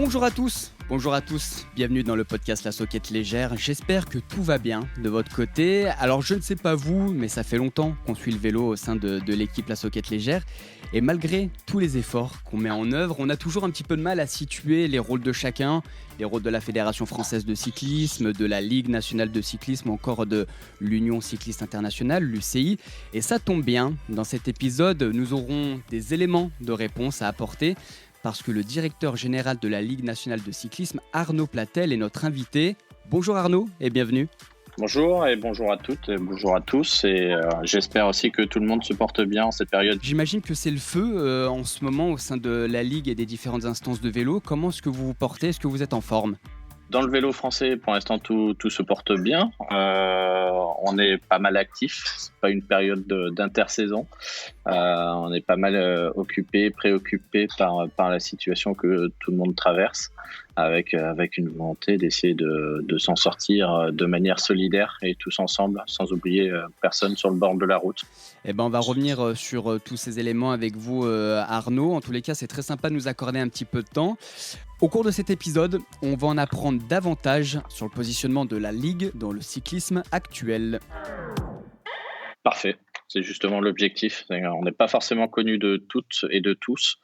Bonjour à tous, bienvenue dans le podcast La Soquette Légère, j'espère que tout va bien de votre côté. Alors je ne sais pas vous, mais ça fait longtemps qu'on suit le vélo au sein de l'équipe La Soquette Légère et malgré tous les efforts qu'on met en œuvre, on a toujours un petit peu de mal à situer les rôles de chacun, les rôles de la Fédération Française de Cyclisme, de la Ligue Nationale de Cyclisme, encore de l'Union Cycliste Internationale, l'UCI. Et ça tombe bien, dans cet épisode, nous aurons des éléments de réponse à apporter parce que le directeur général de la Ligue nationale de cyclisme, Arnaud Platel, est notre invité. Bonjour Arnaud et bienvenue. Bonjour et bonjour à toutes et bonjour à tous et j'espère aussi que tout le monde se porte bien en cette période. J'imagine que c'est le feu en ce moment au sein de la Ligue et des différentes instances de vélo. Comment est-ce que vous vous portez ? Est-ce que vous êtes en forme ? Dans le vélo français, pour l'instant, tout se porte bien. On est pas mal actifs. C'est pas une période d'intersaison. On est pas mal préoccupé par la situation que tout le monde traverse, avec une volonté d'essayer de s'en sortir de manière solidaire et tous ensemble, sans oublier personne sur le bord de la route. On va revenir sur tous ces éléments avec vous, Arnaud. En tous les cas, c'est très sympa de nous accorder un petit peu de temps. Au cours de cet épisode, on va en apprendre davantage sur le positionnement de la Ligue dans le cyclisme actuel. Parfait. C'est justement l'objectif. On n'est pas forcément connu de toutes et de tous,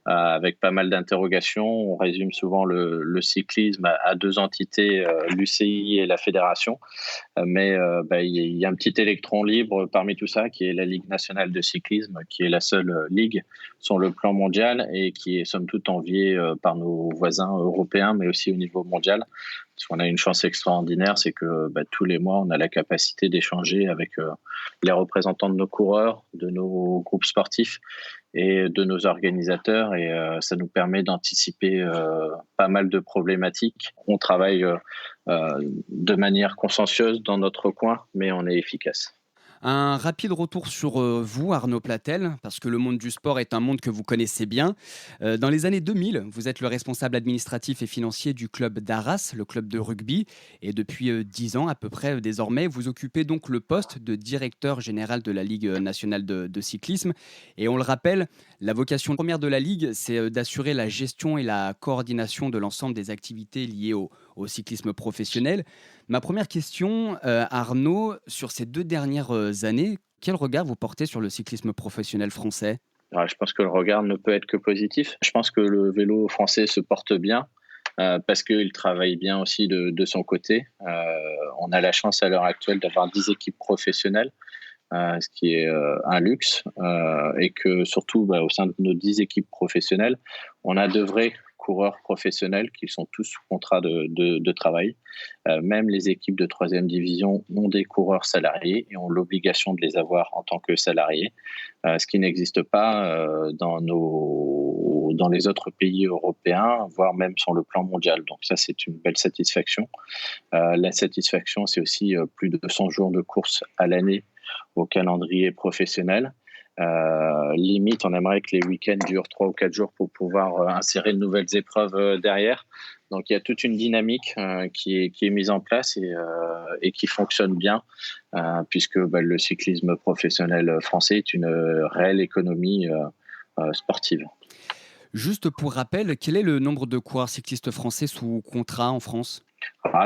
avec pas mal d'interrogations. On résume souvent le cyclisme à deux entités, l'UCI et la fédération. Mais il y a un petit électron libre parmi tout ça, qui est la Ligue nationale de cyclisme, qui est la seule ligue sur le plan mondial et qui est somme toute enviée par nos voisins européens, mais aussi au niveau mondial. Parce qu'on a une chance extraordinaire, c'est que tous les mois, on a la capacité d'échanger avec les représentants de nos coureurs, de nos groupes sportifs et de nos organisateurs. Et ça nous permet d'anticiper pas mal de problématiques. On travaille de manière consciencieuse dans notre coin, mais on est efficace. Un rapide retour sur vous, Arnaud Platel, parce que le monde du sport est un monde que vous connaissez bien. Dans les années 2000, vous êtes le responsable administratif et financier du club d'Arras, le club de rugby. Et depuis 10 ans à peu près, désormais, vous occupez donc le poste de directeur général de la Ligue nationale de cyclisme. Et on le rappelle, la vocation première de la Ligue, c'est d'assurer la gestion et la coordination de l'ensemble des activités liées au cyclisme professionnel. Ma première question, Arnaud, sur ces 2 dernières années, quel regard vous portez sur le cyclisme professionnel français ? Alors, je pense que le regard ne peut être que positif. Je pense que le vélo français se porte bien parce qu'il travaille bien aussi de son côté. On a la chance à l'heure actuelle d'avoir 10 équipes professionnelles, ce qui est un luxe. Et que surtout, au sein de nos 10 équipes professionnelles, on a de vrais coureurs professionnels qui sont tous sous contrat de travail. Même les équipes de 3e division ont des coureurs salariés et ont l'obligation de les avoir en tant que salariés, ce qui n'existe pas dans les autres pays européens, voire même sur le plan mondial. Donc ça, c'est une belle satisfaction. La satisfaction, c'est aussi plus de 100 jours de course à l'année au calendrier professionnel. Limite, on aimerait que les week-ends durent 3 ou 4 jours pour pouvoir insérer de nouvelles épreuves derrière. Donc, il y a toute une dynamique qui est mise en place et qui fonctionne bien, puisque le cyclisme professionnel français est une réelle économie sportive. Juste pour rappel, quel est le nombre de coureurs cyclistes français sous contrat en France ?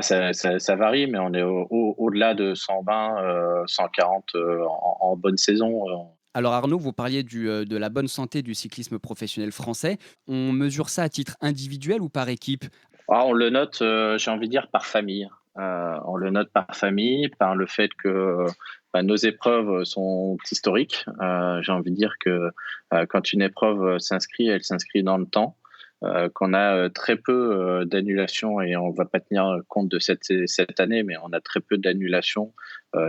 Ça varie, mais on est au-delà de 120, 140 en bonne saison. Alors Arnaud, vous parliez de la bonne santé du cyclisme professionnel français. On mesure ça à titre individuel ou par équipe ? On le note, j'ai envie de dire, par famille. On le note par famille, par le fait que nos épreuves sont historiques. J'ai envie de dire que quand une épreuve s'inscrit, elle s'inscrit dans le temps. Qu'on a très peu d'annulations, et on ne va pas tenir compte de cette année, mais on a très peu d'annulations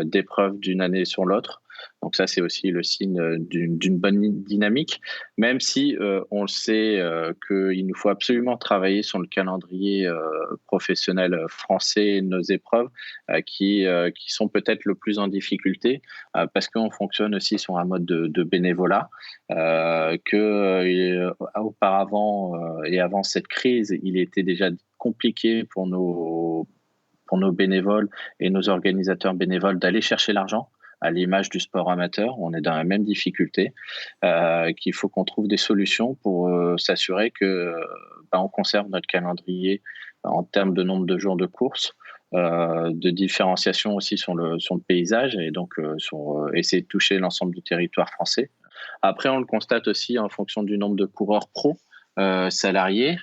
d'épreuves d'une année sur l'autre. Donc ça, c'est aussi le signe d'une bonne dynamique, même si on le sait qu'il nous faut absolument travailler sur le calendrier professionnel français, nos épreuves qui sont peut-être le plus en difficulté parce qu'on fonctionne aussi sur un mode de bénévolat, auparavant et avant cette crise, il était déjà compliqué pour nos bénévoles et nos organisateurs bénévoles d'aller chercher l'argent. À l'image du sport amateur, on est dans la même difficulté, qu'il faut qu'on trouve des solutions pour s'assurer que on conserve notre calendrier en termes de nombre de jours de course, de différenciation aussi sur le paysage et donc essayer de toucher l'ensemble du territoire français. Après, on le constate aussi en fonction du nombre de coureurs pro salariés,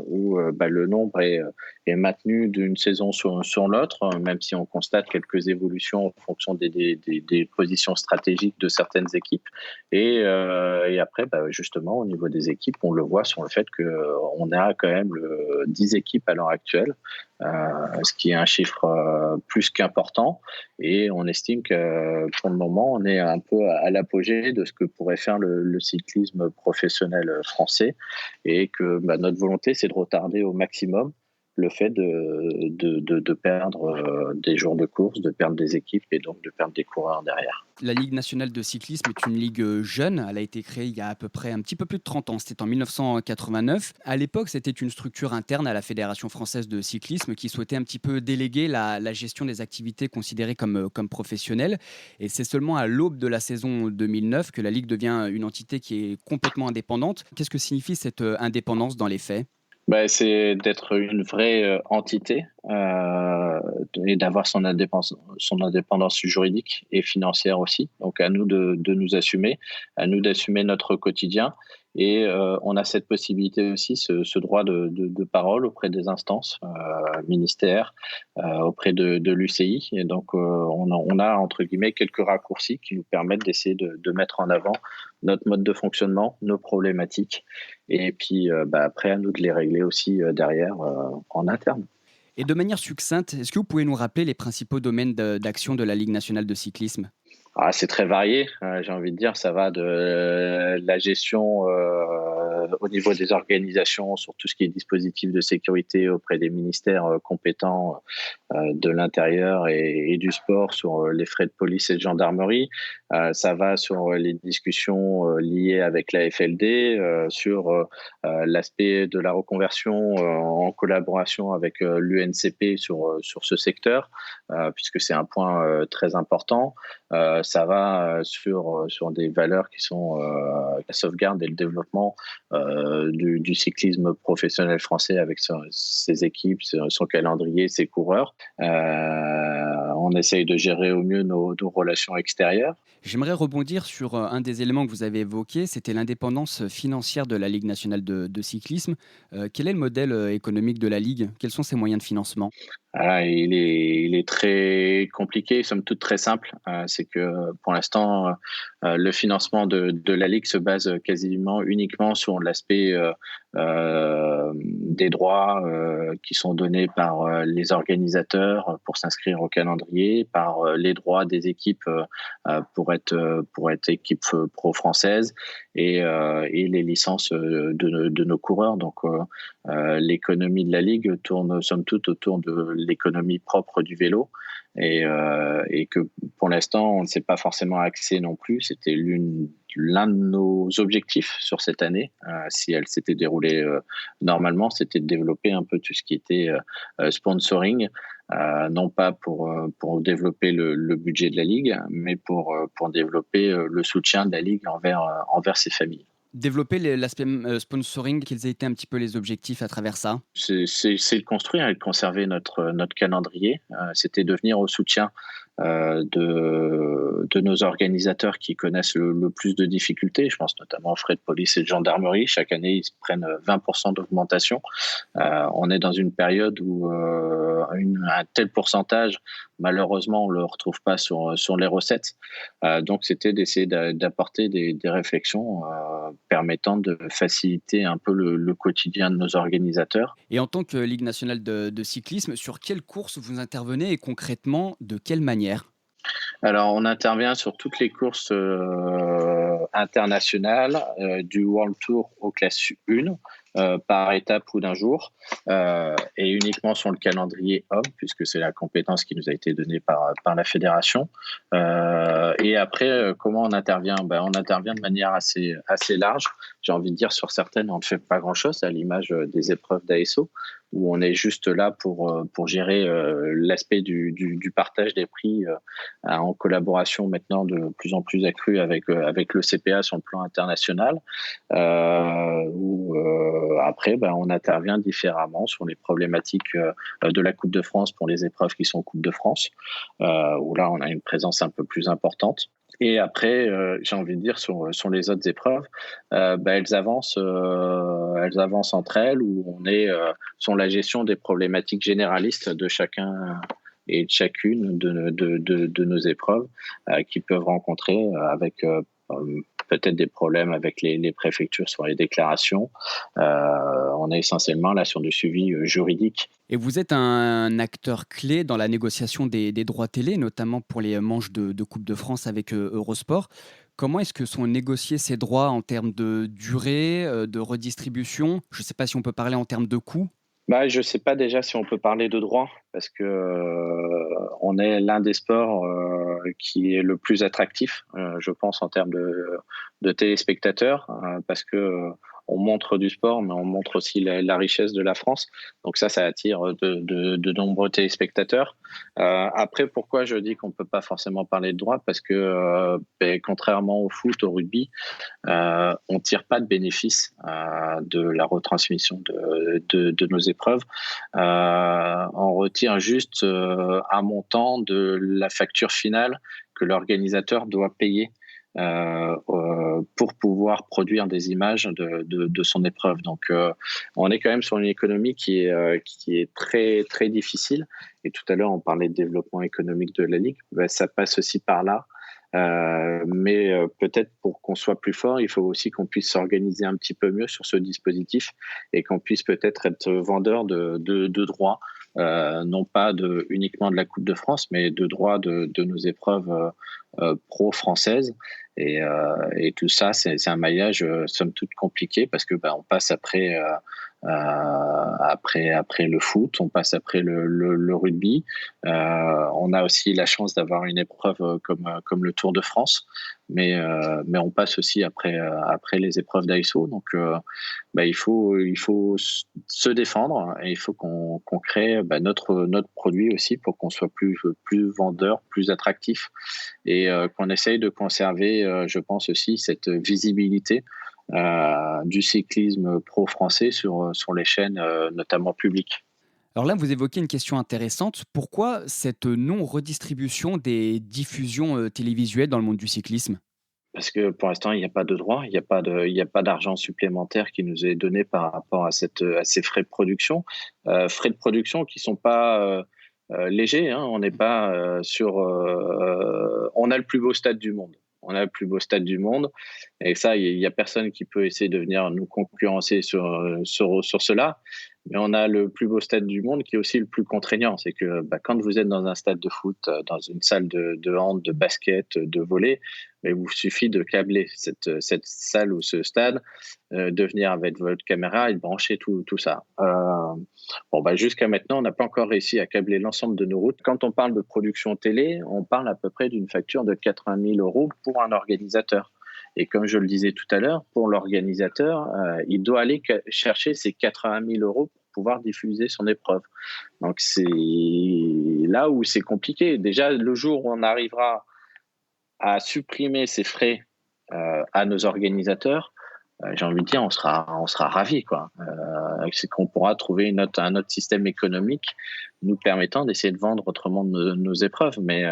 où le nombre est maintenu d'une saison sur l'autre, même si on constate quelques évolutions en fonction des positions stratégiques de certaines équipes. Et après, justement, au niveau des équipes, on le voit sur le fait qu'on a quand même 10 équipes à l'heure actuelle, ce qui est un chiffre plus qu'important. Et on estime que pour le moment, on est un peu à l'apogée de ce que pourrait faire le cyclisme professionnel français et que notre volonté, c'est de retarder au maximum le fait de perdre des jours de course, de perdre des équipes et donc de perdre des coureurs derrière. La Ligue nationale de cyclisme est une ligue jeune. Elle a été créée il y a à peu près un petit peu plus de 30 ans. C'était en 1989. À l'époque, c'était une structure interne à la Fédération française de cyclisme qui souhaitait un petit peu déléguer la gestion des activités considérées comme professionnelles. Et c'est seulement à l'aube de la saison 2009 que la Ligue devient une entité qui est complètement indépendante. Qu'est-ce que signifie cette indépendance dans les faits ? C'est d'être une vraie entité et d'avoir son indépendance juridique et financière aussi. Donc à nous de nous assumer, à nous d'assumer notre quotidien. Et on a cette possibilité aussi, ce droit de parole auprès des instances, ministères, auprès de l'UCI. Et donc on a entre guillemets quelques raccourcis qui nous permettent d'essayer de mettre en avant notre mode de fonctionnement, nos problématiques. Et puis après, à nous de les régler aussi derrière en interne. Et de manière succincte, est-ce que vous pouvez nous rappeler les principaux domaines d'action de la Ligue nationale de cyclisme ? C'est très varié, j'ai envie de dire. Ça va de la gestion au niveau des organisations sur tout ce qui est dispositif de sécurité auprès des ministères compétents de l'intérieur et du sport sur les frais de police et de gendarmerie. Ça va sur les discussions liées avec la FLD, sur l'aspect de la reconversion en collaboration avec l'UNCP sur ce secteur, puisque c'est un point très important. Ça va sur des valeurs qui sont la sauvegarde et le développement du cyclisme professionnel français avec ses équipes, son calendrier, ses coureurs. On essaye de gérer au mieux nos relations extérieures. J'aimerais rebondir sur un des éléments que vous avez évoqué, c'était l'indépendance financière de la Ligue nationale de cyclisme. Quel est le modèle économique de la Ligue ? Quels sont ses moyens de financement ? Il est très compliqué, somme toute très simple. C'est que pour l'instant, le financement de la Ligue se base quasiment uniquement sur l'aspect des droits qui sont donnés par les organisateurs pour s'inscrire au calendrier, par les droits des équipes pour être équipe pro française et les licences de nos coureurs. Donc l'économie de la Ligue tourne somme toute autour de l'économie propre du vélo et que pour l'instant on ne s'est pas forcément axé non plus. C'était l'un de nos objectifs sur cette année, si elle s'était déroulée normalement, c'était de développer un peu tout ce qui était sponsoring, non pas pour développer le budget de la Ligue, mais pour développer le soutien de la Ligue envers ses familles. Développer l'aspect sponsoring, quels étaient un petit peu les objectifs à travers ça ? C'est de construire et de conserver notre calendrier. C'était de venir au soutien de nos organisateurs qui connaissent le plus de difficultés. Je pense notamment aux frais de police et de gendarmerie. Chaque année, ils se prennent 20% d'augmentation. On est dans une période où un tel pourcentage, malheureusement, on ne le retrouve pas sur les recettes. Donc, c'était d'essayer d'apporter des réflexions permettant de faciliter un peu le quotidien de nos organisateurs. Et en tant que Ligue nationale de cyclisme, sur quelles courses vous intervenez et concrètement, de quelle manière ? Alors, on intervient sur toutes les courses internationales, du World Tour aux classes 1, par étape ou d'un jour, et uniquement sur le calendrier homme, puisque c'est la compétence qui nous a été donnée par la fédération. Et après, comment on intervient ? On intervient de manière assez large. J'ai envie de dire, sur certaines, on ne fait pas grand-chose, à l'image des épreuves d'ASO. où on est juste là pour gérer l'aspect du partage des prix en collaboration maintenant de plus en plus accrue avec le CPA sur le plan international, où après on intervient différemment sur les problématiques de la Coupe de France pour les épreuves qui sont Coupe de France, où là on a une présence un peu plus importante. Et après, j'ai envie de dire sur les autres épreuves, elles avancent entre elles, où on est sur la gestion des problématiques généralistes de chacun et de chacune de nos épreuves qui peuvent rencontrer avec peut-être des problèmes avec les préfectures sur les déclarations. On est essentiellement là sur du suivi juridique. Et vous êtes un acteur clé dans la négociation des droits télé, notamment pour les manches de Coupe de France avec Eurosport. Comment est-ce que sont négociés ces droits en termes de durée, de redistribution? Je ne sais pas si on peut parler en termes de coûts. Je ne sais pas déjà si on peut parler de droit, parce que on est l'un des sports qui est le plus attractif, je pense, en termes de téléspectateurs, parce que on montre du sport, mais on montre aussi la richesse de la France. Donc ça attire de nombreux téléspectateurs. Après, pourquoi je dis qu'on ne peut pas forcément parler de droit? Parce que contrairement au foot, au rugby, on ne tire pas de bénéfice de la retransmission de nos épreuves. On retire juste un montant de la facture finale que l'organisateur doit payer pour pouvoir produire des images de son épreuve. Donc, on est quand même sur une économie qui est très, très difficile. Et tout à l'heure, on parlait de développement économique de la Ligue. Ça passe aussi par là. Mais peut-être pour qu'on soit plus fort, il faut aussi qu'on puisse s'organiser un petit peu mieux sur ce dispositif et qu'on puisse peut-être être vendeur de droits, non pas uniquement de la Coupe de France, mais de droits de nos épreuves pro-françaises. Et tout ça, c'est un maillage somme toute compliqué parce que on passe après le foot, on passe après le rugby. On a aussi la chance d'avoir une épreuve comme le Tour de France, mais on passe aussi après les épreuves d'ASO. Donc il faut se défendre et il faut qu'on crée notre produit aussi pour qu'on soit plus vendeur, plus attractif et qu'on essaye de conserver, je pense aussi, cette visibilité du cyclisme pro-français sur les chaînes, notamment publiques. Alors là, vous évoquez une question intéressante. Pourquoi cette non-redistribution des diffusions télévisuelles dans le monde du cyclisme? Parce que pour l'instant, il n'y a pas de droit, il y a pas d'argent supplémentaire qui nous est donné par rapport à ces frais de production. Frais de production qui sont pas légers, hein. On n'est pas on a le plus beau stade du monde. On a le plus beau stade du monde. Et ça, il y a personne qui peut essayer de venir nous concurrencer sur cela. Mais on a le plus beau stade du monde qui est aussi le plus contraignant. C'est que quand vous êtes dans un stade de foot, dans une salle de hand, de basket, de volley, il vous suffit de câbler cette salle ou ce stade, de venir avec votre caméra et de brancher tout ça. Jusqu'à maintenant, on n'a pas encore réussi à câbler l'ensemble de nos routes. Quand on parle de production télé, on parle à peu près d'une facture de 80 000 € pour un organisateur. Et comme je le disais tout à l'heure, pour l'organisateur, il doit aller chercher ces 80 000 € pour pouvoir diffuser son épreuve. Donc c'est là où c'est compliqué. Déjà, le jour où on arrivera à supprimer ces frais à nos organisateurs, j'ai envie de dire, on sera ravis, quoi. C'est qu'on pourra trouver un autre système économique nous permettant d'essayer de vendre autrement nos épreuves. Mais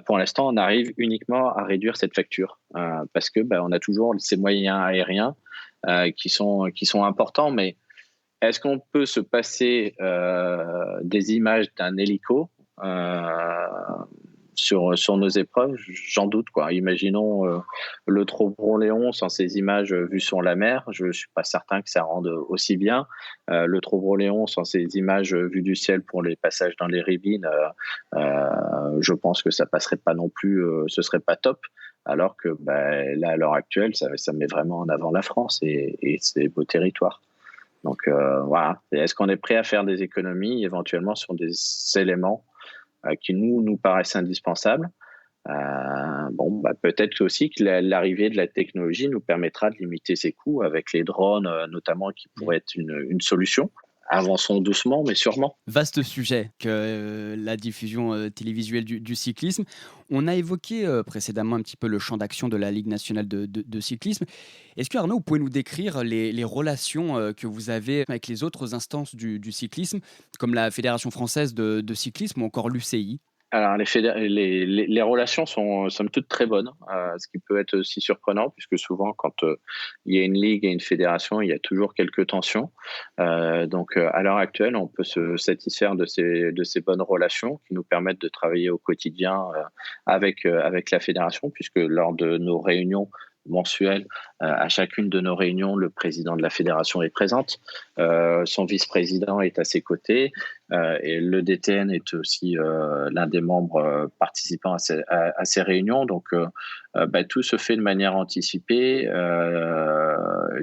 pour l'instant, on arrive uniquement à réduire cette facture parce que on a toujours ces moyens aériens qui sont importants. Mais est-ce qu'on peut se passer des images d'un hélico sur nos épreuves? J'en doute, quoi. Imaginons le Toblerone sans ces images vues sur la mer. Je suis pas certain que ça rende aussi bien. Le Toblerone sans ces images vues du ciel pour les passages dans les ribines, je pense que ça passerait pas non plus. Ce serait pas top. Alors que là, à l'heure actuelle, ça met vraiment en avant la France et ses beaux territoires. Donc voilà. Est-ce qu'on est prêt à faire des économies éventuellement sur des éléments qui nous paraissent indispensables? Peut-être aussi que l'arrivée de la technologie nous permettra de limiter ces coûts avec les drones, notamment, qui pourraient être une solution. avançons doucement, mais sûrement. Vaste sujet que la diffusion télévisuelle du cyclisme. On a évoqué précédemment un petit peu le champ d'action de la Ligue nationale de cyclisme. Est-ce que Arnaud, vous pouvez nous décrire les relations que vous avez avec les autres instances du cyclisme, comme la Fédération française de cyclisme ou encore l'UCI? Alors les relations sont somme toute très bonnes, ce qui peut être aussi surprenant puisque souvent quand, il y a une ligue et une fédération, il y a toujours quelques tensions. À l'heure actuelle, on peut se satisfaire de ces bonnes relations qui nous permettent de travailler au quotidien, avec la fédération puisque lors de nos réunions mensuelles, à chacune de nos réunions, le président de la fédération est présente, son vice-président est à ses côtés, et le DTN est aussi l'un des membres participants à ces réunions. Tout se fait de manière anticipée.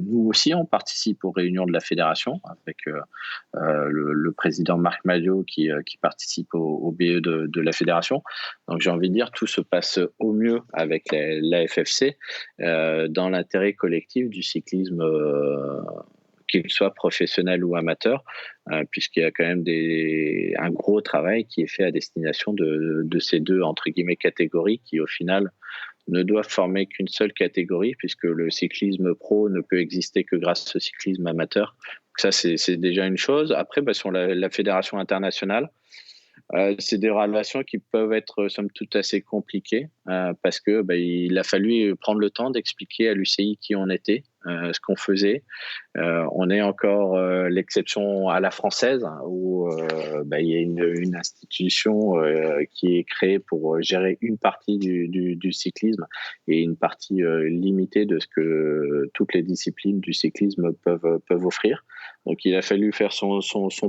Nous aussi, on participe aux réunions de la fédération avec le président Marc Maillot qui participe au BE de la fédération. Donc j'ai envie de dire, tout se passe au mieux avec la FFC dans l'intérêt collectif du cyclisme, qu'il soit professionnel ou amateur, puisqu'il y a quand même un gros travail qui est fait à destination de ces deux entre guillemets catégories qui au final ne doivent former qu'une seule catégorie, puisque le cyclisme pro ne peut exister que grâce au cyclisme amateur. Donc ça, c'est déjà une chose. Après, sur la fédération internationale, c'est des relations qui peuvent être somme toute assez compliquées parce que il a fallu prendre le temps d'expliquer à l'UCI qui on était, ce qu'on faisait. On est encore l'exception à la française hein, où il y a une institution qui est créée pour gérer une partie du cyclisme et une partie limitée de ce que toutes les disciplines du cyclisme peuvent offrir. Donc il a fallu faire son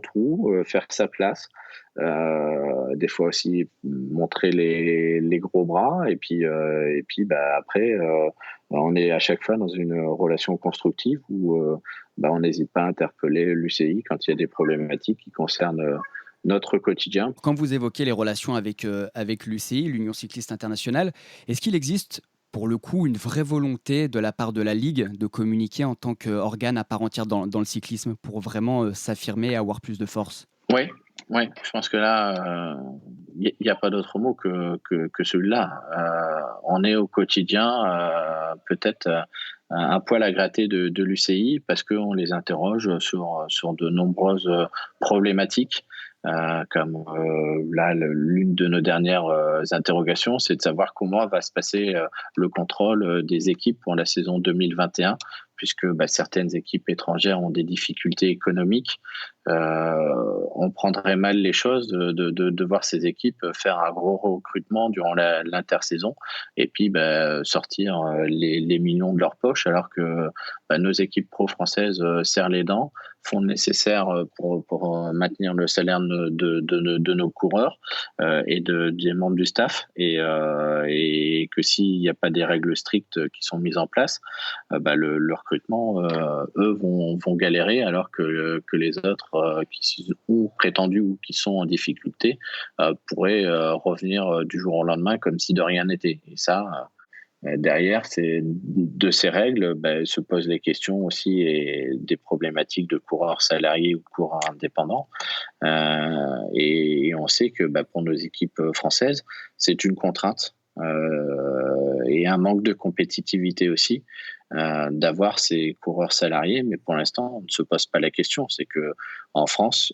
trou, faire sa place. Des fois aussi montrer les gros bras et puis après on est à chaque fois dans une relation constructive où on n'hésite pas à interpeller l'UCI quand il y a des problématiques qui concernent notre quotidien. Quand vous évoquez les relations avec l'UCI, l'Union cycliste internationale, est-ce qu'il existe pour le coup une vraie volonté de la part de la Ligue de communiquer en tant qu'organe à part entière dans le cyclisme pour vraiment s'affirmer et avoir plus de force? Oui, oui, je pense que là, il n'y a pas d'autre mot que celui-là. On est au quotidien peut-être un poil à gratter de l'UCI parce qu'on les interroge sur de nombreuses problématiques. Comme là, l'une de nos dernières interrogations, c'est de savoir comment va se passer le contrôle des équipes pour la saison 2021, puisque certaines équipes étrangères ont des difficultés économiques. On prendrait mal les choses de voir ces équipes faire un gros recrutement durant l'intersaison et puis sortir les millions de leur poche alors que nos équipes pro françaises serrent les dents, font le nécessaire pour maintenir le salaire de nos coureurs et des membres du staff et que s'il n'y a pas des règles strictes qui sont mises en place, le recrutement, eux vont galérer alors que les autres qui ont prétendu ou qui sont en difficulté pourraient revenir du jour au lendemain comme si de rien n'était. Et ça, derrière de ces règles, se posent les questions aussi et des problématiques de coureurs salariés ou de coureurs indépendants. Et on sait que pour nos équipes françaises, c'est une contrainte et un manque de compétitivité aussi d'avoir ces coureurs salariés. Mais pour l'instant, on ne se pose pas la question. C'est que en France,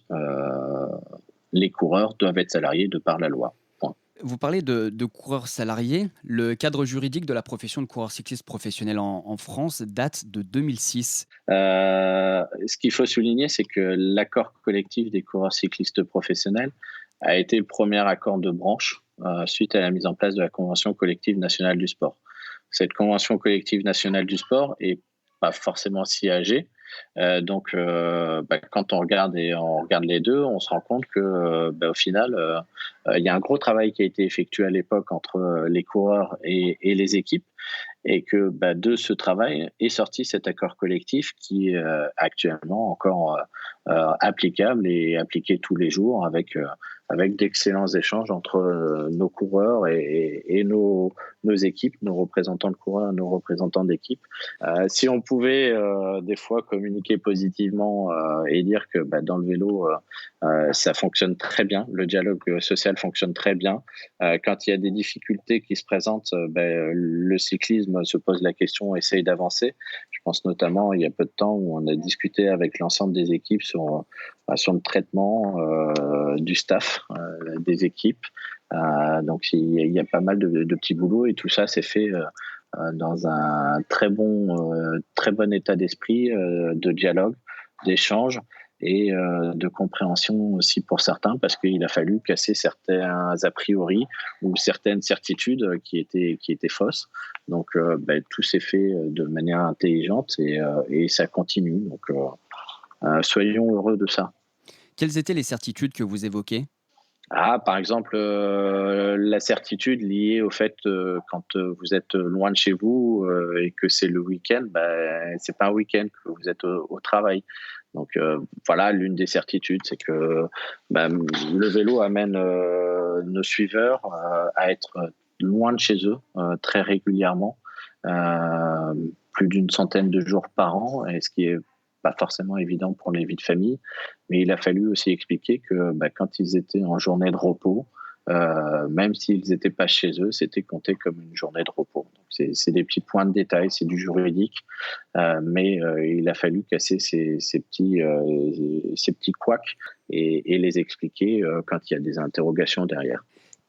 les coureurs doivent être salariés de par la loi. Point. Vous parlez de coureurs salariés. Le cadre juridique de la profession de coureur cycliste professionnel en France date de 2006. Ce qu'il faut souligner, c'est que l'accord collectif des coureurs cyclistes professionnels a été le premier accord de branche suite à la mise en place de la Convention collective nationale du sport. Cette Convention collective nationale du sport est pas forcément si âgée. Quand on regarde les deux, on se rend compte que au final, il y a un gros travail qui a été effectué à l'époque entre les coureurs et les équipes, et que de ce travail est sorti cet accord collectif qui est actuellement encore applicable et appliqué tous les jours avec avec d'excellents échanges entre nos coureurs et nos équipes, nos représentants de coureurs, nos représentants d'équipe. Si on pouvait des fois communiquer positivement et dire que dans le vélo, ça fonctionne très bien, le dialogue social fonctionne très bien. Quand il y a des difficultés qui se présentent, le cyclisme se pose la question, essaye d'avancer. Je pense notamment, il y a peu de temps, où on a discuté avec l'ensemble des équipes sur le traitement du staff des équipes. Donc il y a pas mal de petits boulots et tout ça s'est fait dans un très bon état d'esprit, de dialogue, d'échange et de compréhension aussi pour certains, parce qu'il a fallu casser certains a priori ou certaines certitudes qui étaient fausses. Donc tout s'est fait de manière intelligente et ça continue. Donc soyons heureux de ça. Quelles étaient les certitudes que vous évoquez? Par exemple, la certitude liée au fait, quand vous êtes loin de chez vous et que c'est le week-end, c'est pas un week-end que vous êtes au travail. Donc voilà, l'une des certitudes, c'est que le vélo amène nos suiveurs à être loin de chez eux très régulièrement, plus d'une centaine de jours par an, et ce qui est pas forcément évident pour les vies de famille, mais il a fallu aussi expliquer que quand ils étaient en journée de repos, même s'ils n'étaient pas chez eux, c'était compté comme une journée de repos. Donc c'est des petits points de détail, c'est du juridique, mais il a fallu casser ces petits couacs et les expliquer quand il y a des interrogations derrière.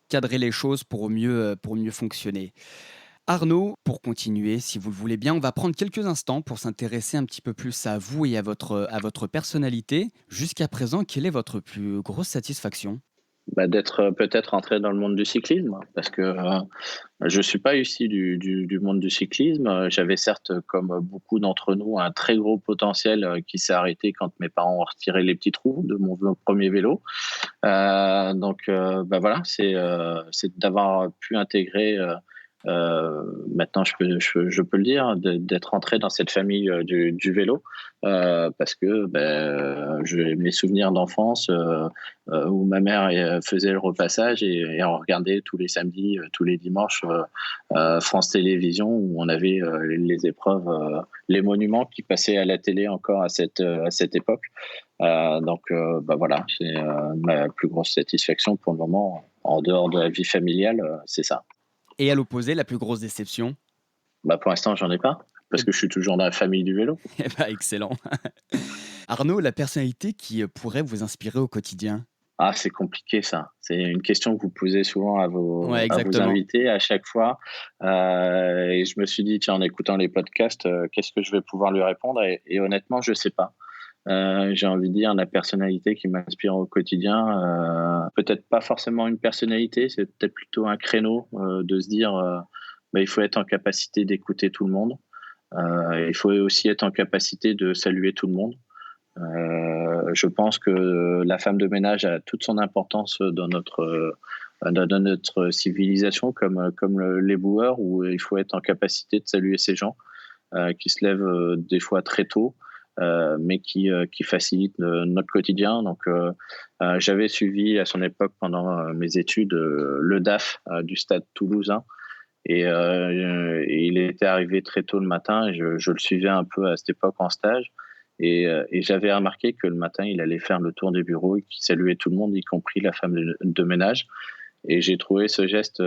Cadrer les choses pour mieux fonctionner. Arnaud, pour continuer, si vous le voulez bien, on va prendre quelques instants pour s'intéresser un petit peu plus à vous et à votre personnalité. Jusqu'à présent, quelle est votre plus grosse satisfaction? D'être peut-être entré dans le monde du cyclisme, parce que je suis pas issu du monde du cyclisme. J'avais certes, comme beaucoup d'entre nous, un très gros potentiel qui s'est arrêté quand mes parents ont retiré les petits trous de mon premier vélo. Donc, voilà, c'est d'avoir pu intégrer. Maintenant, je peux le dire, d'être entré dans cette famille du vélo, parce que j'ai mes souvenirs d'enfance où ma mère faisait le repassage et on regardait tous les samedis, tous les dimanches France Télévisions où on avait les épreuves, les monuments qui passaient à la télé encore à cette époque. Donc voilà, c'est ma plus grosse satisfaction pour le moment, en dehors de la vie familiale, c'est ça. Et à l'opposé, la plus grosse déception? Pour l'instant, j'en ai pas, parce que je suis toujours dans la famille du vélo. Eh bah, excellent. Arnaud, la personnalité qui pourrait vous inspirer au quotidien? C'est compliqué ça. C'est une question que vous posez souvent Ouais, à vos exactement. invités à chaque fois. Et je me suis dit, tiens, en écoutant les podcasts, qu'est-ce que je vais pouvoir lui répondre et honnêtement, je sais pas. J'ai envie de dire la personnalité qui m'inspire au quotidien. Peut-être pas forcément une personnalité, c'est peut-être plutôt un créneau de se dire, il faut être en capacité d'écouter tout le monde. Il faut aussi être en capacité de saluer tout le monde. Je pense que la femme de ménage a toute son importance dans notre civilisation, comme les boueurs, où il faut être en capacité de saluer ces gens qui se lèvent des fois très tôt, mais qui facilitent notre quotidien. Donc, j'avais suivi à son époque, pendant mes études, le DAF du Stade Toulousain. Et il était arrivé très tôt le matin et je le suivais un peu à cette époque en stage. Et j'avais remarqué que le matin, il allait faire le tour des bureaux et qu'il saluait tout le monde, y compris la femme de ménage. Et j'ai trouvé ce geste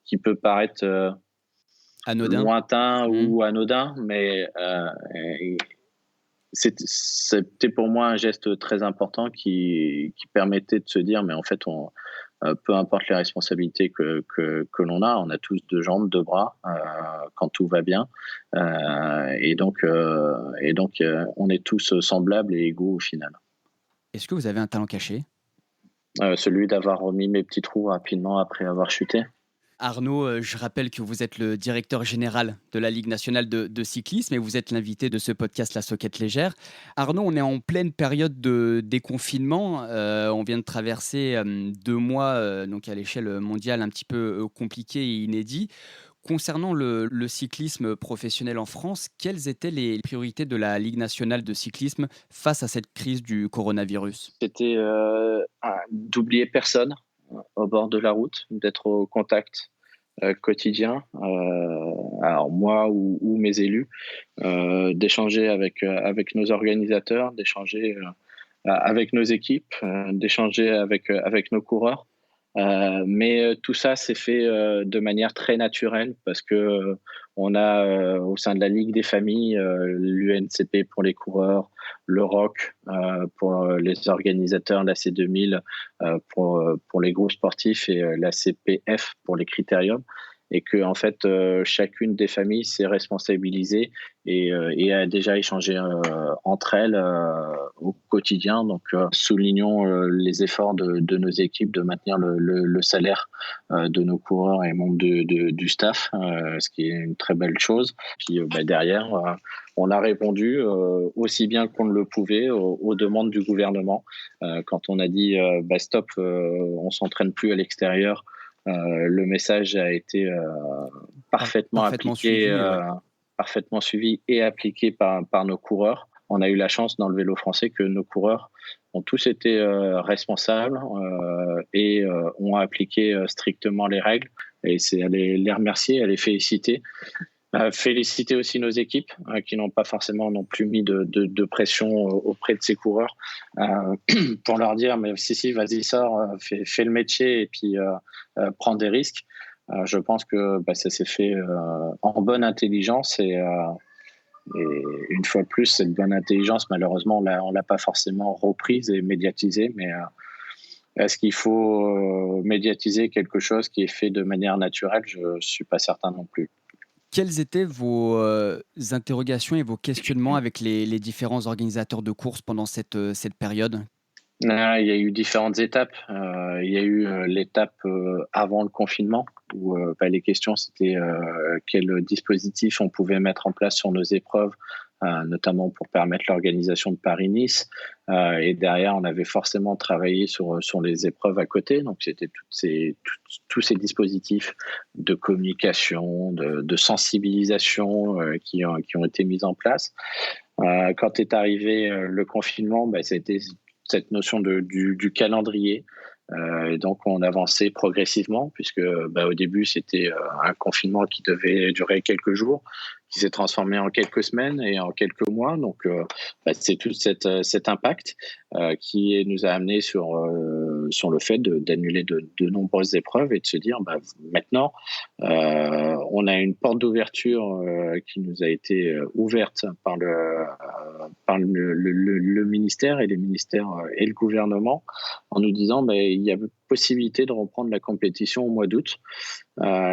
qui peut paraître Anodin? lointain Mmh. ou anodin, mais c'était pour moi un geste très important qui permettait de se dire, mais en fait, peu importe les responsabilités que l'on a, on a tous deux jambes, deux bras quand tout va bien. On est tous semblables et égaux au final. Est-ce que vous avez un talent caché? Celui d'avoir remis mes petits trous rapidement après avoir chuté. Arnaud, je rappelle que vous êtes le directeur général de la Ligue nationale de cyclisme et vous êtes l'invité de ce podcast La Soquette Légère. Arnaud, on est en pleine période de déconfinement. On vient de traverser 2 mois donc à l'échelle mondiale un petit peu compliqués et inédits. Concernant le cyclisme professionnel en France, quelles étaient les priorités de la Ligue nationale de cyclisme face à cette crise du coronavirus? C'était d'oublier personne au bord de la route, d'être au contact quotidien, alors moi ou mes élus, d'échanger avec nos organisateurs, d'échanger avec nos équipes, d'échanger avec nos coureurs. Mais tout ça s'est fait de manière très naturelle parce que on a au sein de la Ligue des familles l'UNCP pour les coureurs, le ROC pour les organisateurs, la C2000 pour les groupes sportifs et la CPF pour les critériums. Et que en fait chacune des familles s'est responsabilisée et a déjà échangé entre elles au quotidien. Donc soulignons les efforts de nos équipes de maintenir le salaire de nos coureurs et membres du staff, ce qui est une très belle chose. Puis derrière, on a répondu aussi bien qu'on le pouvait aux demandes du gouvernement. Quand on a dit stop, on s'entraîne plus à l'extérieur, le message a été parfaitement Parfaitement appliqué, suivi, ouais. parfaitement suivi et appliqué par nos coureurs. On a eu la chance dans le vélo français que nos coureurs ont tous été responsables et ont appliqué strictement les règles. Et c'est à les remercier, à les féliciter. Féliciter aussi nos équipes qui n'ont pas forcément non plus mis de pression auprès de ces coureurs pour leur dire mais si vas-y sors, fais le métier et puis prends des risques. Je pense que ça s'est fait en bonne intelligence et une fois de plus cette bonne intelligence malheureusement on l'a pas forcément reprise et médiatisée, mais est-ce qu'il faut médiatiser quelque chose qui est fait de manière naturelle? Je suis pas certain non plus. Quelles étaient vos interrogations et vos questionnements avec les différents organisateurs de courses pendant cette période? Il y a eu différentes étapes. Il y a eu l'étape avant le confinement où les questions c'était quel dispositif on pouvait mettre en place sur nos épreuves, notamment pour permettre l'organisation de Paris-Nice. Et derrière, on avait forcément travaillé sur les épreuves à côté. Donc c'était tous ces dispositifs de communication, de sensibilisation qui ont été mis en place. Quand est arrivé le confinement, ça a été cette notion du calendrier. Et donc, on avançait progressivement, puisque au début, c'était un confinement qui devait durer quelques jours, qui s'est transformé en quelques semaines et en quelques mois. Donc, c'est tout cet impact qui nous a amené sur le fait d'annuler de nombreuses épreuves et de se dire, maintenant, on a une porte d'ouverture qui nous a été ouverte par le ministère et les ministères et le gouvernement en nous disant il y a possibilité de reprendre la compétition au mois d'août.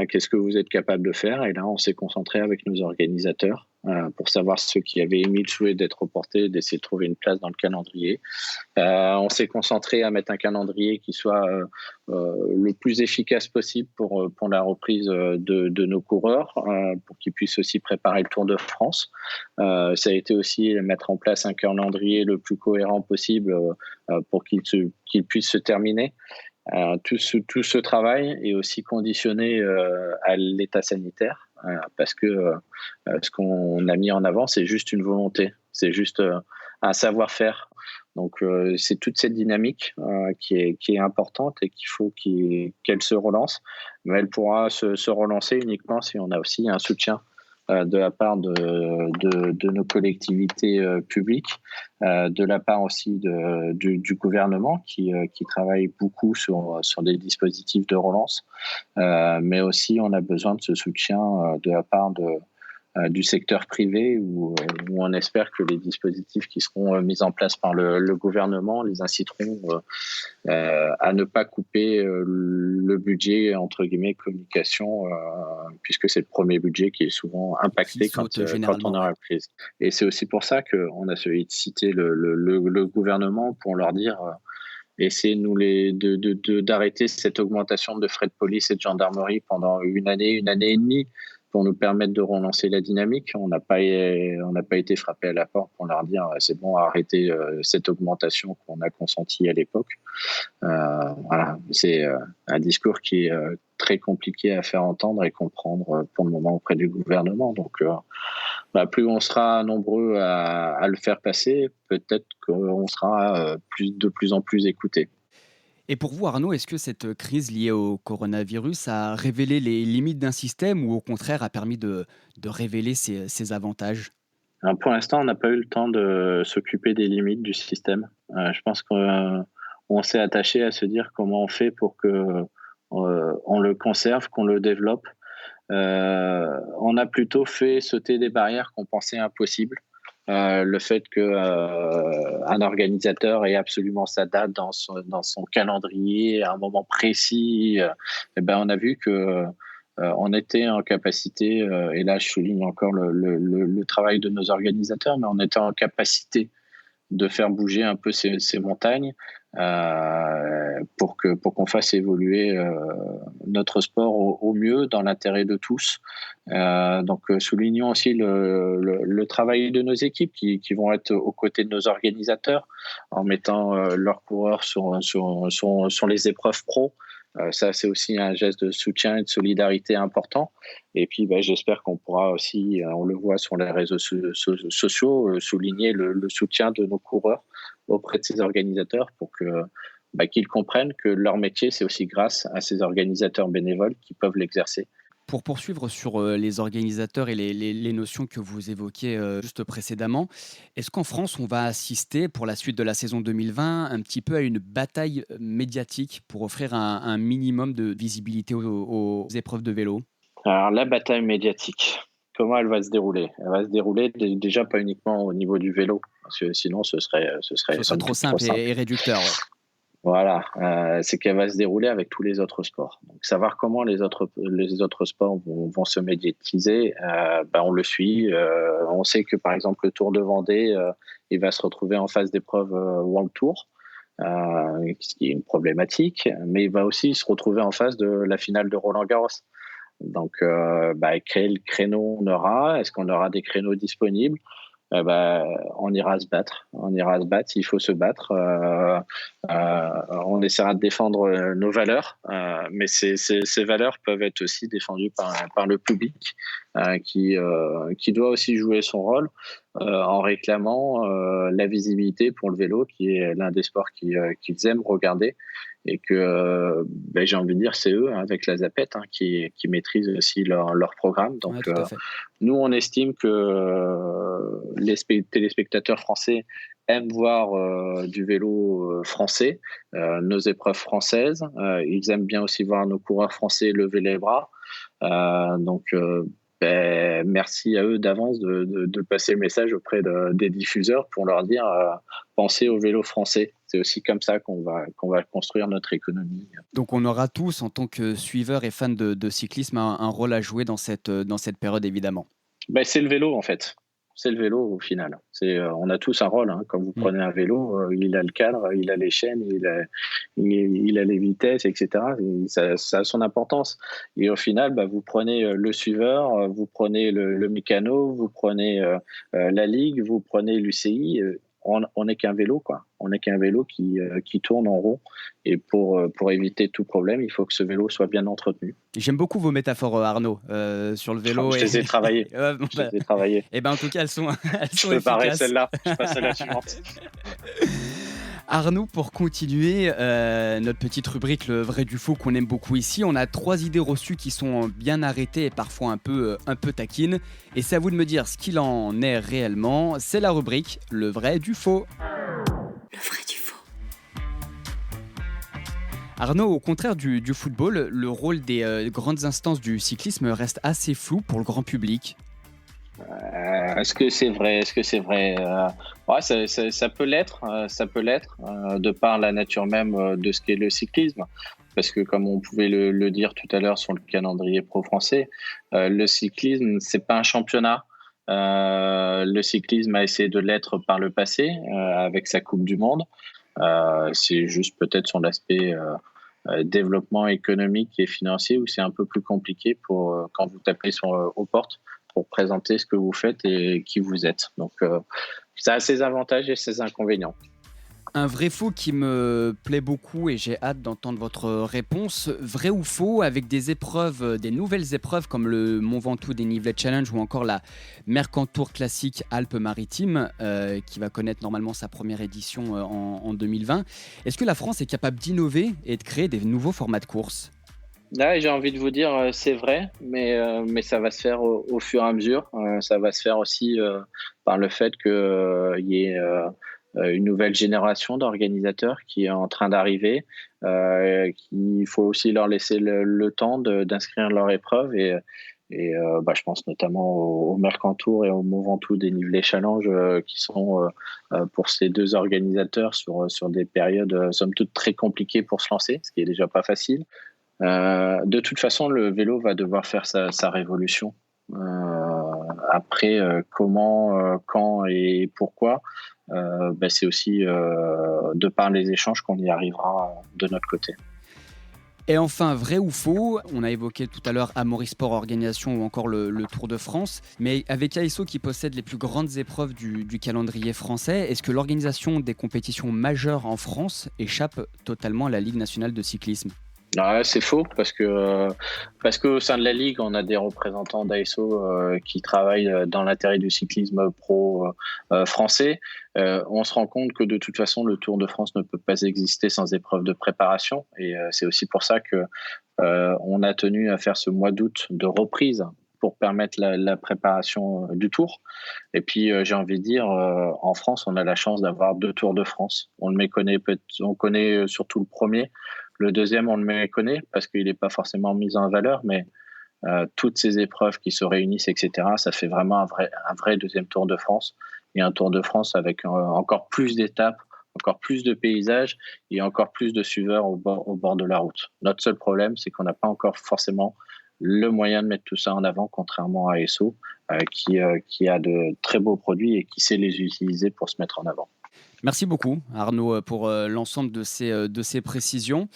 Qu'est-ce que vous êtes capable de faire? Et là, on s'est concentré avec nos organisateurs pour savoir ceux qui avaient émis le souhait d'être reportés, d'essayer de trouver une place dans le calendrier. On s'est concentré à mettre un calendrier qui soit le plus efficace possible pour la reprise de nos coureurs, pour qu'ils puissent aussi préparer le Tour de France. Ça a été aussi mettre en place un calendrier le plus cohérent possible pour qu'il puisse se terminer. Tout ce travail est aussi conditionné à l'état sanitaire, parce que ce qu'on a mis en avant, c'est juste une volonté, c'est juste un savoir-faire. Donc c'est toute cette dynamique qui est importante et qu'il faut qu'elle se relance, mais elle pourra se relancer uniquement si on a aussi un soutien de la part de nos collectivités publiques, de la part aussi du gouvernement qui travaille beaucoup sur des dispositifs de relance, mais aussi on a besoin de ce soutien de la part du secteur privé où on espère que les dispositifs qui seront mis en place par le gouvernement les inciteront à ne pas couper le budget entre guillemets communication, puisque c'est le premier budget qui est souvent impacté Qui quand saute on généralement, a ouais. la crise. Et c'est aussi pour ça qu'on a sollicité le gouvernement pour leur dire essayer d'arrêter cette augmentation de frais de police et de gendarmerie pendant une année et demie. pour nous permettre de relancer la dynamique. On n'a pas été frappé à la porte pour leur dire c'est bon, arrêtez cette augmentation qu'on a consentie à l'époque. Voilà, c'est un discours qui est très compliqué à faire entendre et comprendre pour le moment auprès du gouvernement. Donc, plus on sera nombreux à le faire passer, peut-être qu'on sera de plus en plus écoutés. Et pour vous, Arnaud, est-ce que cette crise liée au coronavirus a révélé les limites d'un système ou au contraire a permis de révéler ses avantages? Alors, pour l'instant, on n'a pas eu le temps de s'occuper des limites du système. Je pense qu'on s'est attaché à se dire comment on fait pour que on le conserve, qu'on le développe. On a plutôt fait sauter des barrières qu'on pensait impossibles. Le fait qu'un organisateur ait absolument sa date dans son calendrier à un moment précis, eh ben on a vu que on était en capacité, et là je souligne encore le travail de nos organisateurs, mais on était en capacité de faire bouger un peu ces montagnes pour qu'on fasse évoluer notre sport au mieux dans l'intérêt de tous. Donc soulignons aussi le travail de nos équipes qui vont être aux côtés de nos organisateurs en mettant leurs coureurs sur les épreuves pro. Ça, c'est aussi un geste de soutien et de solidarité important. Et puis, j'espère qu'on pourra aussi, on le voit sur les réseaux sociaux, souligner le soutien de nos coureurs auprès de ces organisateurs pour qu'ils comprennent que leur métier, c'est aussi grâce à ces organisateurs bénévoles qui peuvent l'exercer. Pour poursuivre sur les organisateurs et les notions que vous évoquiez juste précédemment, est-ce qu'en France, on va assister pour la suite de la saison 2020 un petit peu à une bataille médiatique pour offrir un minimum de visibilité aux épreuves de vélo? Alors, la bataille médiatique, comment elle va se dérouler? Elle va se dérouler déjà pas uniquement au niveau du vélo, parce que sinon ce serait Trop simple et réducteur, ouais. Voilà, c'est qu'elle va se dérouler avec tous les autres sports. Donc, savoir comment les autres sports vont se médiatiser, on le suit. On sait que par exemple le Tour de Vendée, il va se retrouver en phase d'épreuve World Tour, ce qui est une problématique, mais il va aussi se retrouver en phase de la finale de Roland Garros. Donc, quel créneau on aura? Est-ce qu'on aura des créneaux disponibles? On ira se battre. Il faut se battre. On essaiera de défendre nos valeurs, mais ces valeurs peuvent être aussi défendues par le public qui doit aussi jouer son rôle en réclamant la visibilité pour le vélo, qui est l'un des sports qu'ils aiment regarder. Et que j'ai envie de dire, c'est eux, avec la ZAPET, qui maîtrisent aussi leur programme. Donc, Ouais, tout à fait. nous, on estime que les téléspectateurs français aiment voir du vélo français, nos épreuves françaises. Ils aiment bien aussi voir nos coureurs français lever les bras. Merci à eux d'avance de passer le message auprès des diffuseurs pour leur dire pensez au vélo français. C'est aussi comme ça qu'on va construire notre économie. Donc on aura tous, en tant que suiveurs et fans de cyclisme, un rôle à jouer dans cette période, évidemment. C'est le vélo, en fait. C'est le vélo, au final. On a tous un rôle. Quand vous prenez un vélo, il a le cadre, il a les chaînes, il a les vitesses, etc. Et ça a son importance. Et au final, vous prenez le suiveur, vous prenez le mécano, vous prenez la ligue, vous prenez l'UCI. On n'est qu'un vélo, quoi. On n'est qu'un vélo qui tourne en rond. Et pour éviter tout problème, il faut que ce vélo soit bien entretenu. J'aime beaucoup vos métaphores, Arnaud, sur le vélo. Je les ai travaillées. Et en tout cas, elles sont je peux barrer celle-là. Je passe à la suivante. Arnaud, pour continuer notre petite rubrique Le vrai du faux qu'on aime beaucoup ici, on a 3 idées reçues qui sont bien arrêtées et parfois un peu taquines. Et c'est à vous de me dire ce qu'il en est réellement. C'est la rubrique Le vrai du faux. Le vrai du faux. Arnaud, au contraire du football, le rôle des grandes instances du cyclisme reste assez flou pour le grand public. Est-ce que c'est vrai? Ouais, ça peut l'être. De par la nature même de ce qu'est le cyclisme. Parce que comme on pouvait le dire tout à l'heure sur le calendrier pro-français, le cyclisme, c'est pas un championnat. Le cyclisme a essayé de l'être par le passé avec sa Coupe du Monde. C'est juste peut-être son aspect développement économique et financier, où c'est un peu plus compliqué pour quand vous tapez aux portes pour présenter ce que vous faites et qui vous êtes. Donc, ça a ses avantages et ses inconvénients. Un vrai faux qui me plaît beaucoup et j'ai hâte d'entendre votre réponse. Vrai ou faux, avec des épreuves, des nouvelles épreuves comme le Mont Ventoux Dénivelé Challenge ou encore la Mercantour Classique Alpes-Maritimes, qui va connaître normalement sa première édition en 2020. Est-ce que la France est capable d'innover et de créer des nouveaux formats de course? Là, j'ai envie de vous dire, c'est vrai, mais ça va se faire au fur et à mesure. Ça va se faire aussi par le fait qu'il y ait une nouvelle génération d'organisateurs qui est en train d'arriver. Il faut aussi leur laisser le temps d'inscrire leur épreuve je pense notamment au Mercantour et au Mont Ventoux Dénivelé Challenge qui sont pour ces deux organisateurs sur des périodes somme toute très compliquées pour se lancer, ce qui est déjà pas facile. De toute façon, le vélo va devoir faire sa révolution. Après, comment, quand et pourquoi, c'est aussi de par les échanges qu'on y arrivera de notre côté. Et enfin, vrai ou faux, on a évoqué tout à l'heure Amaury Sport Organisation ou encore le Tour de France, mais avec ASO qui possède les plus grandes épreuves du calendrier français, est-ce que l'organisation des compétitions majeures en France échappe totalement à la Ligue nationale de cyclisme? Ah, c'est faux parce que au sein de la ligue, on a des représentants d'ASO qui travaillent dans l'intérêt du cyclisme pro français. On se rend compte que de toute façon, le Tour de France ne peut pas exister sans épreuve de préparation, et c'est aussi pour ça que on a tenu à faire ce mois d'août de reprise pour permettre la préparation du Tour. Et puis, j'ai envie de dire, en France, on a la chance d'avoir 2 Tours de France. On connaît surtout le premier. Le deuxième, on le méconnaît parce qu'il n'est pas forcément mis en valeur, mais toutes ces épreuves qui se réunissent, etc., ça fait vraiment un vrai deuxième Tour de France. Et un Tour de France avec encore plus d'étapes, encore plus de paysages et encore plus de suiveurs au bord de la route. Notre seul problème, c'est qu'on n'a pas encore forcément le moyen de mettre tout ça en avant, contrairement à ESSO, qui a de très beaux produits et qui sait les utiliser pour se mettre en avant. Merci beaucoup Arnaud pour l'ensemble de ces précisions.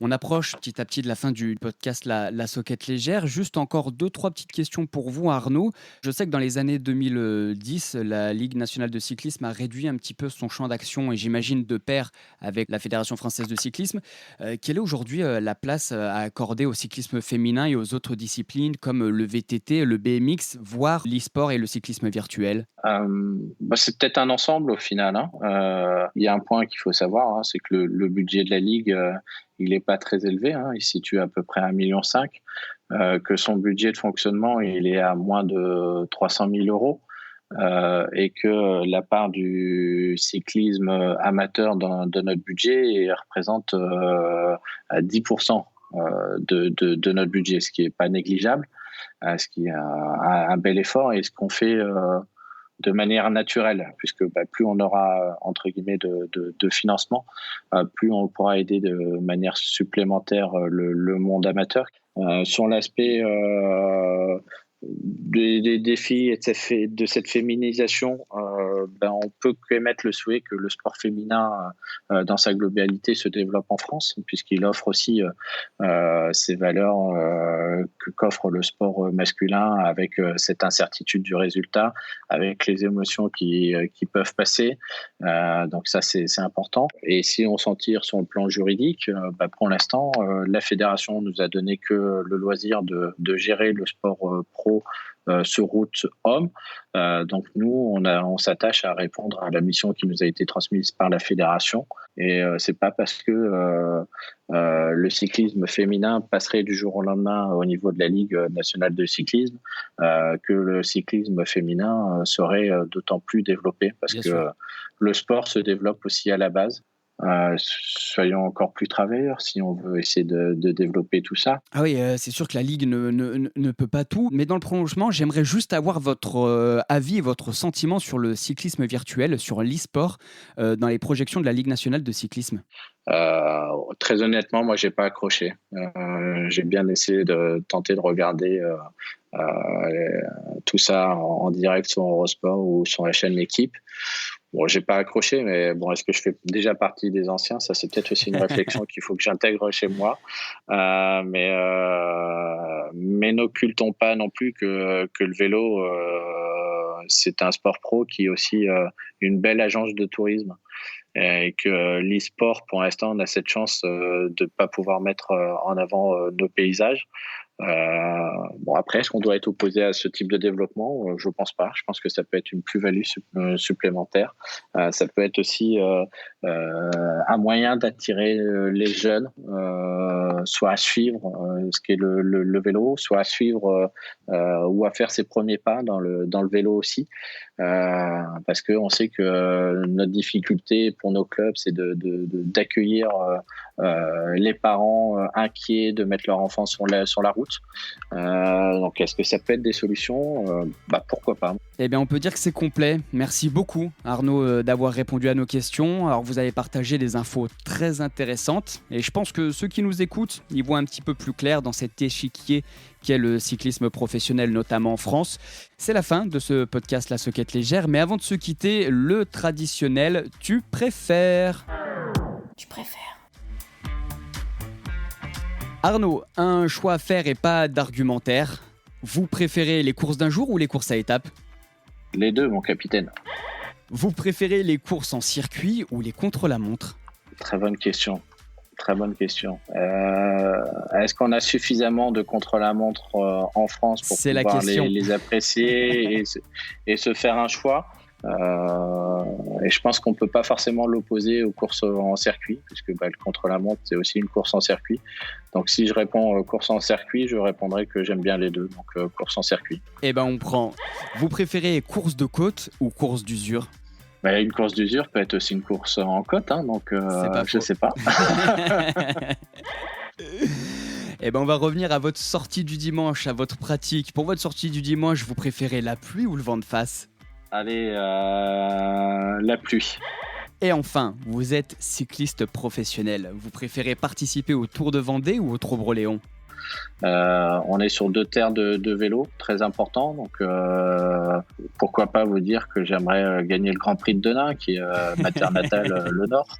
On approche petit à petit de la fin du podcast La Soquette Légère. Juste encore 2-3 petites questions pour vous Arnaud. Je sais que dans les années 2010, la Ligue nationale de cyclisme a réduit un petit peu son champ d'action et j'imagine de pair avec la Fédération française de cyclisme. Quelle est aujourd'hui la place à accorder au cyclisme féminin et aux autres disciplines comme le VTT, le BMX, voire l'e-sport et le cyclisme virtuel? C'est peut-être un ensemble au final. Il y a un point qu'il faut savoir, c'est que le budget de la Ligue, il n'est pas très élevé. Il se situe à peu près à 1,5 million. Que son budget de fonctionnement, il est à moins de 300 000 euros. Et que la part du cyclisme amateur de notre budget représente 10% de notre budget, ce qui n'est pas négligeable, ce qui est un bel effort et ce qu'on fait de manière naturelle, puisque plus on aura entre guillemets de financement, plus on pourra aider de manière supplémentaire le monde amateur. Sur l'aspect des défis et de cette féminisation, on peut qu'émettre le souhait que le sport féminin dans sa globalité se développe en France, puisqu'il offre aussi ces valeurs qu'offre le sport masculin, avec cette incertitude du résultat, avec les émotions qui peuvent passer. Donc ça, c'est important. Et si on s'en tire sur le plan juridique, pour l'instant, la fédération nous a donné que le loisir de gérer le sport pro sur route homme. Donc nous, on s'attache à répondre à la mission qui nous a été transmise par la fédération. Et c'est pas parce que le cyclisme féminin passerait du jour au lendemain au niveau de la Ligue nationale de cyclisme que le cyclisme féminin serait d'autant plus développé, parce Bien que sûr. le sport se développe aussi à la base. Soyons encore plus travailleurs si on veut essayer de développer tout ça. Ah oui, c'est sûr que la Ligue ne peut pas tout, mais dans le prolongement, j'aimerais juste avoir votre, avis et votre sentiment sur le cyclisme virtuel, sur l'e-sport, dans les projections de la Ligue nationale de cyclisme. Très honnêtement, moi, j'ai pas accroché. J'ai bien essayé de tenter de regarder tout ça en direct sur Eurosport ou sur la chaîne L'équipe. Bon, j'ai pas accroché, mais bon, est-ce que je fais déjà partie des anciens? Ça, c'est peut-être aussi une réflexion qu'il faut que j'intègre chez moi. Mais n'occultons pas non plus que le vélo, c'est un sport pro qui est aussi une belle agence de tourisme. Et que l'e-sport, pour l'instant, on a cette chance de ne pas pouvoir mettre en avant nos paysages. Bon, après, est-ce qu'on doit être opposé à ce type de développement? Je pense pas. Je pense que ça peut être une plus-value supplémentaire. Ça peut être aussi un moyen d'attirer les jeunes, soit à suivre ce qu'est le vélo, soit à suivre ou à faire ses premiers pas dans le vélo aussi. Parce qu'on sait que notre difficulté pour nos clubs, c'est d'accueillir les parents inquiets de mettre leur enfant sur la route. Donc, est-ce que ça peut être des solutions? Pourquoi pas. Eh bien, on peut dire que c'est complet. Merci beaucoup, Arnaud, d'avoir répondu à nos questions. Alors, vous avez partagé des infos très intéressantes et je pense que ceux qui nous écoutent y voient un petit peu plus clair dans cet échiquier qu'est le cyclisme professionnel, notamment en France. C'est la fin de ce podcast La Soquette Légère, mais avant de se quitter, le traditionnel « Tu préfères ». Tu préfères. Arnaud, un choix à faire et pas d'argumentaire. Vous préférez les courses d'un jour ou les courses à étapes? Les deux, mon capitaine. Vous préférez les courses en circuit ou les contre-la-montre? Très bonne question. Très bonne question. Est-ce qu'on a suffisamment de contre-la-montre en France pour pouvoir les apprécier et se faire un choix? Et je pense qu'on peut pas forcément l'opposer aux courses en circuit, puisque le contre-la-montre, c'est aussi une course en circuit. Donc si je réponds course en circuit, je répondrai que j'aime bien les deux, donc course en circuit. Eh ben on prend. Vous préférez course de côte ou course d'usure? Une course d'usure peut être aussi une course en côte, hein, donc je sais pas. Eh ben on va revenir à votre sortie du dimanche, à votre pratique. Pour votre sortie du dimanche, vous préférez la pluie ou le vent de face? Allez, la pluie. Et enfin, vous êtes cycliste professionnel. Vous préférez participer au Tour de Vendée ou au Trobreléon? On est sur 2 terres de vélo très importants, donc pourquoi pas vous dire que j'aimerais gagner le Grand Prix de Denain, qui est ma terre natale, le Nord.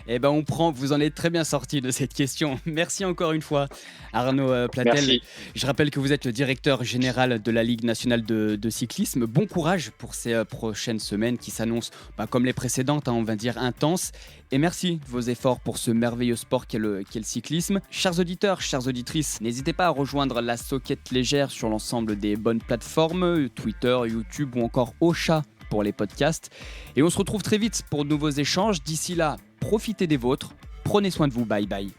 Eh ben on prend, vous en êtes très bien sorti de cette question. Merci encore une fois, Arnaud Platel. Merci. Je rappelle que vous êtes le directeur général de la Ligue nationale de cyclisme. Bon courage pour ces prochaines semaines qui s'annoncent, comme les précédentes, on va dire intenses. Et merci de vos efforts pour ce merveilleux sport qu'est le cyclisme. Chers auditeurs, chères auditrices, n'hésitez pas à rejoindre la Soquette Légère sur l'ensemble des bonnes plateformes, Twitter, YouTube ou encore Ocha pour les podcasts. Et on se retrouve très vite pour de nouveaux échanges. D'ici là, profitez des vôtres. Prenez soin de vous. Bye bye.